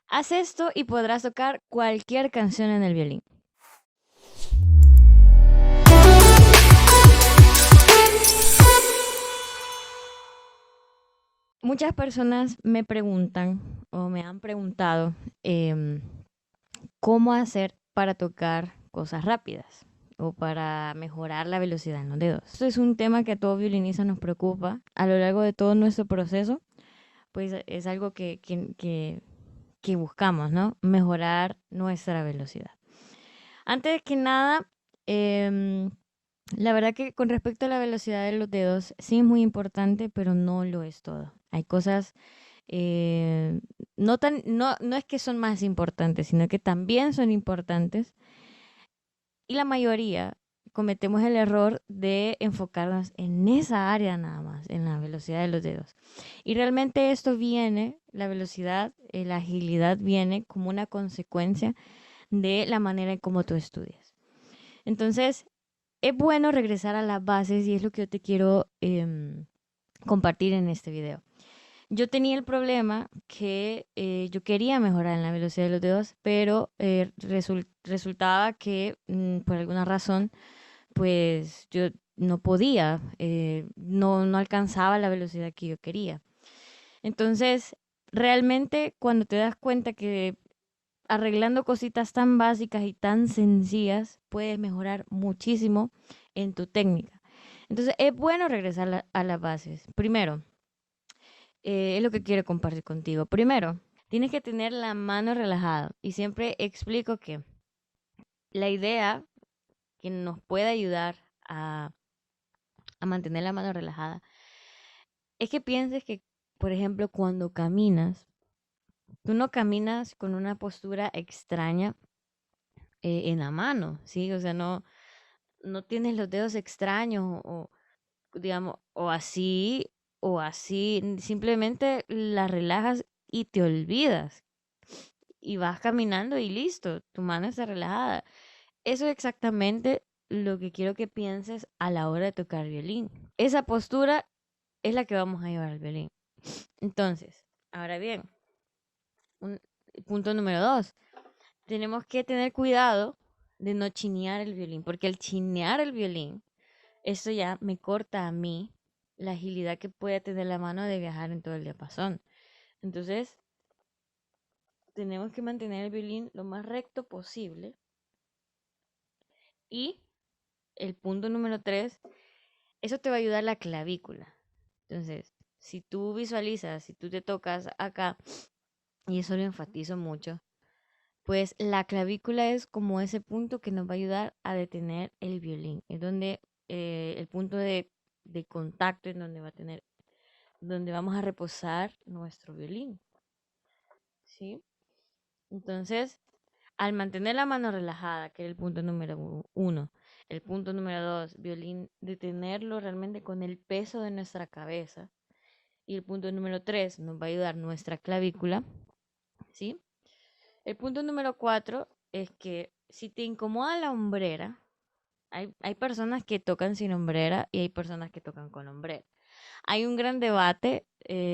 Haz esto y podrás tocar cualquier canción en el violín. Muchas personas me preguntan o me han preguntado em, cómo hacer para tocar cosas rápidas o para mejorar la velocidad en los dedos. Esto es un tema que a todo violinista nos preocupa a lo largo de todo nuestro proceso, pues es algo que buscamos, ¿no? Mejorar nuestra velocidad. Antes que nada, em, la verdad que con respecto a la velocidad de los dedos, sí es muy importante, pero no lo es todo. Hay cosas, eh, no es que son más importantes, sino que también son importantes. Y la mayoría cometemos el error de enfocarnos en esa área nada más, en la velocidad de los dedos. Y realmente esto viene, la velocidad, la agilidad viene como una consecuencia de la manera en cómo tú estudias. Entonces, es bueno regresar a las bases y es lo que yo te quiero compartir en este video. Yo tenía el problema que yo quería mejorar en la velocidad de los dedos, pero resultaba que por alguna razón, pues yo no podía, no alcanzaba la velocidad que yo quería. Entonces, realmente cuando te das cuenta que arreglando cositas tan básicas y tan sencillas, puedes mejorar muchísimo en tu técnica. Entonces, es bueno regresar a las bases. Primero, es lo que quiero compartir contigo. Primero, tienes que tener la mano relajada. Y siempre explico que la idea que nos puede ayudar a mantener la mano relajada es que pienses que, por ejemplo, cuando caminas, tú no caminas con una postura extraña en la mano, ¿sí? O sea, no tienes los dedos extraños o, digamos, o así, simplemente la relajas y te olvidas y vas caminando y listo, tu mano está relajada. Eso es exactamente lo que quiero que pienses a la hora de tocar violín. Esa postura es la que vamos a llevar al violín. Entonces, ahora bien, un, punto número 2, tenemos que tener cuidado de no chinear el violín, porque el chinear el violín, esto ya me corta a mí la agilidad que puede tener la mano de viajar en todo el diapasón. Entonces, tenemos que mantener el violín lo más recto posible. Y el punto número 3, eso te va a ayudar la clavícula. Entonces, si tú visualizas, si tú te tocas acá, y eso lo enfatizo mucho, pues la clavícula es como ese punto que nos va a ayudar a detener el violín. Es donde el punto de contacto en donde va a tener, donde vamos a reposar nuestro violín. ¿Sí? Entonces, al mantener la mano relajada, que es el punto número 1, el punto número 2, violín, detenerlo realmente con el peso de nuestra cabeza. Y el punto número 3 nos va a ayudar nuestra clavícula, ¿sí? El punto número 4 es que si te incomoda la hombrera, hay personas que tocan sin hombrera y hay personas que tocan con hombrera. Hay un gran debate,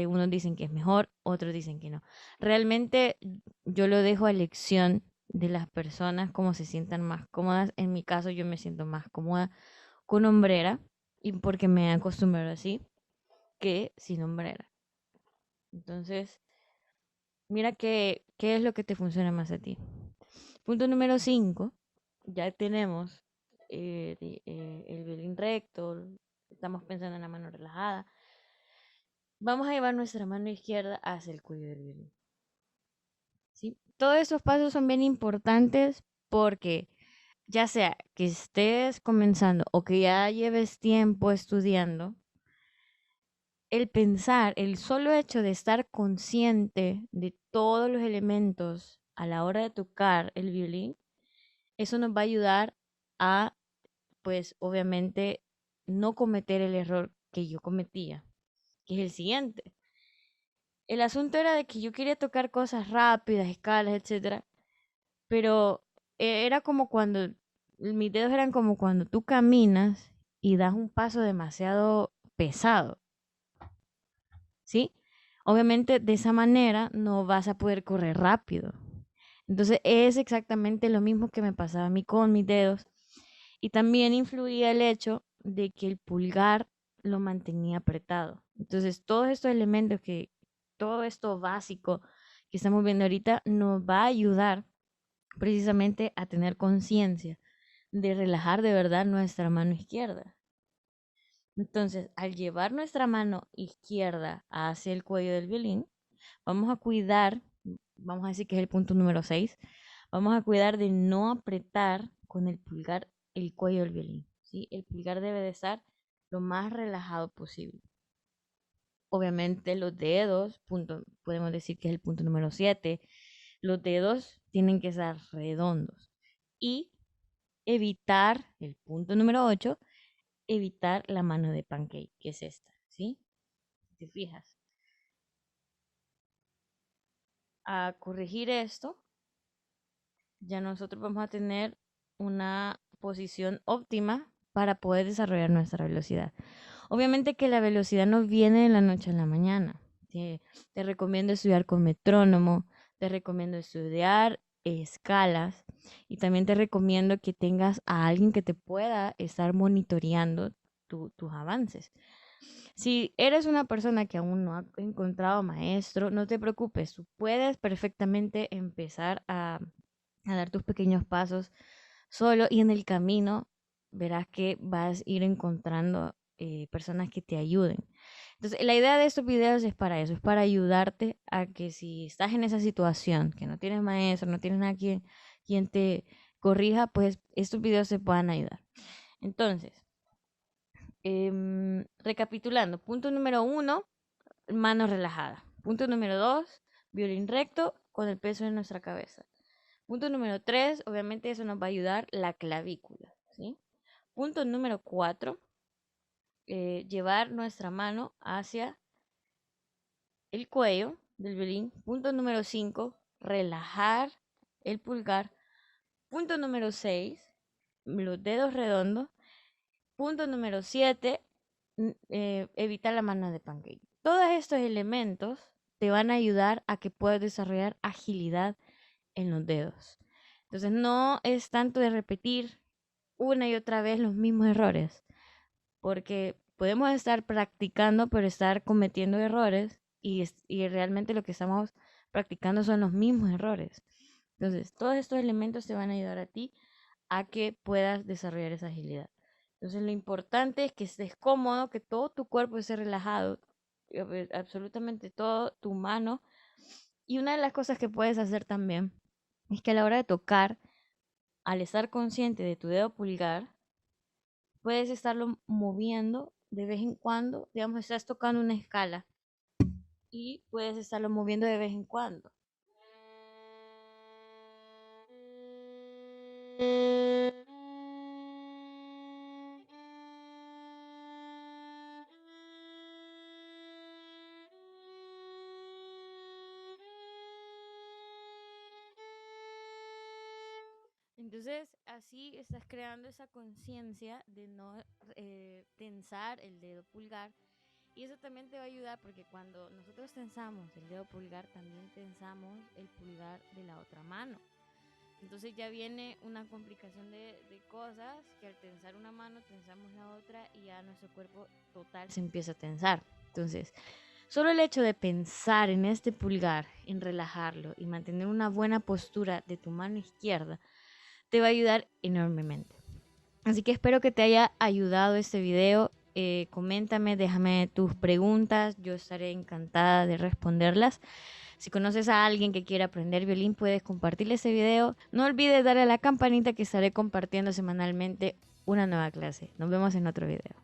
unos dicen que es mejor, otros dicen que no. Realmente yo lo dejo a elección de las personas como se sientan más cómodas. En mi caso yo me siento más cómoda con hombrera y porque me he acostumbrado así que sin hombrera. Entonces, mira qué es lo que te funciona más a ti. Punto número 5, ya tenemos el violín recto, estamos pensando en la mano relajada. Vamos a llevar nuestra mano izquierda hacia el cuello del violín. ¿Sí? Todos esos pasos son bien importantes porque ya sea que estés comenzando o que ya lleves tiempo estudiando, el pensar, el solo hecho de estar consciente de todos los elementos a la hora de tocar el violín, eso nos va a ayudar a, pues obviamente, no cometer el error que yo cometía, que es el siguiente. El asunto era de que yo quería tocar cosas rápidas, escalas, etcétera, pero era como cuando mis dedos eran como cuando tú caminas y das un paso demasiado pesado, ¿sí? Obviamente de esa manera no vas a poder correr rápido. Entonces es exactamente lo mismo que me pasaba a mí con mis dedos. Y también influía el hecho de que el pulgar lo mantenía apretado. Entonces todos estos elementos todo esto básico que estamos viendo ahorita nos va a ayudar precisamente a tener conciencia de relajar de verdad nuestra mano izquierda. Entonces, al llevar nuestra mano izquierda hacia el cuello del violín, vamos a cuidar, vamos a decir que es el punto número 6, vamos a cuidar de no apretar con el pulgar el cuello del violín, ¿sí? El pulgar debe de estar lo más relajado posible. Obviamente los dedos, podemos decir que es el punto número 7, los dedos tienen que estar redondos y evitar, el punto número 8, evitar la mano de pancake, que es esta, ¿sí? Si te fijas. A corregir esto, ya nosotros vamos a tener una posición óptima para poder desarrollar nuestra velocidad. Obviamente que la velocidad no viene de la noche a la mañana. Te recomiendo estudiar con metrónomo, te recomiendo estudiar escalas y también te recomiendo que tengas a alguien que te pueda estar monitoreando tus avances. Si eres una persona que aún no ha encontrado maestro, no te preocupes, tú puedes perfectamente empezar a dar tus pequeños pasos solo y en el camino verás que vas a ir encontrando personas que te ayuden. Entonces, la idea de estos videos es para eso, es para ayudarte a que si estás en esa situación, que no tienes maestro, no tienes nadie quien te corrija, pues estos videos te puedan ayudar. Entonces, recapitulando, punto número 1, mano relajada. Punto número 2, violín recto con el peso de nuestra cabeza. Punto número 3, obviamente eso nos va a ayudar la clavícula, ¿sí? Punto número 4, llevar nuestra mano hacia el cuello del violín. Punto número 5, relajar el pulgar. Punto número 6, los dedos redondos. Punto número 7, evitar la mano de pancake. Todos estos elementos te van a ayudar a que puedas desarrollar agilidad en los dedos. Entonces no es tanto de repetir una y otra vez los mismos errores, porque podemos estar practicando, pero estar cometiendo errores y realmente lo que estamos practicando son los mismos errores. Entonces, todos estos elementos te van a ayudar a ti a que puedas desarrollar esa agilidad. Entonces, lo importante es que estés cómodo, que todo tu cuerpo esté relajado, absolutamente todo, tu mano. Y una de las cosas que puedes hacer también es que a la hora de tocar, al estar consciente de tu dedo pulgar, puedes estarlo moviendo de vez en cuando. Digamos, estás tocando una escala y puedes estarlo moviendo de vez en cuando. Entonces, así estás creando esa conciencia de no tensar el dedo pulgar. Y eso también te va a ayudar porque cuando nosotros tensamos el dedo pulgar, también tensamos el pulgar de la otra mano. Entonces ya viene una complicación de cosas que al tensar una mano, tensamos la otra y ya nuestro cuerpo total se empieza a tensar. Entonces, solo el hecho de pensar en este pulgar, en relajarlo y mantener una buena postura de tu mano izquierda, te va a ayudar enormemente. Así que espero que te haya ayudado este video. Coméntame, déjame tus preguntas, yo estaré encantada de responderlas. Si conoces a alguien que quiera aprender violín, puedes compartirle este video. No olvides darle a la campanita que estaré compartiendo semanalmente una nueva clase. Nos vemos en otro video.